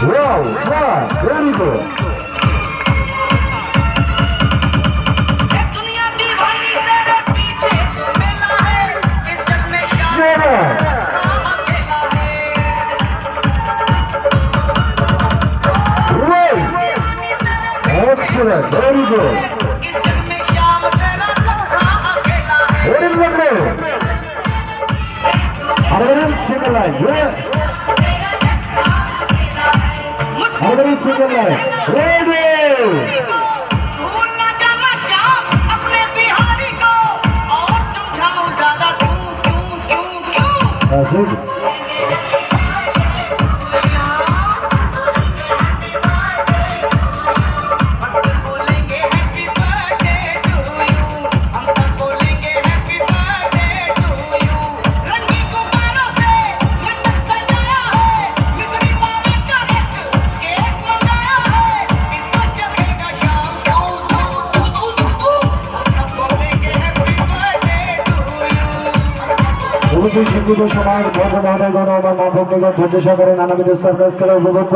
Wow, wow, very good. Excellent, very good. Very good. Another single line, yeah. Another single line, ready. That's it. শিক্ষিত সমাজ ভদ্র মহোদয়গণ আমার মা ভগ্নীগণ ধৈর্য সহকারে নানাবিধ সার্কাস খেলা উপভোগ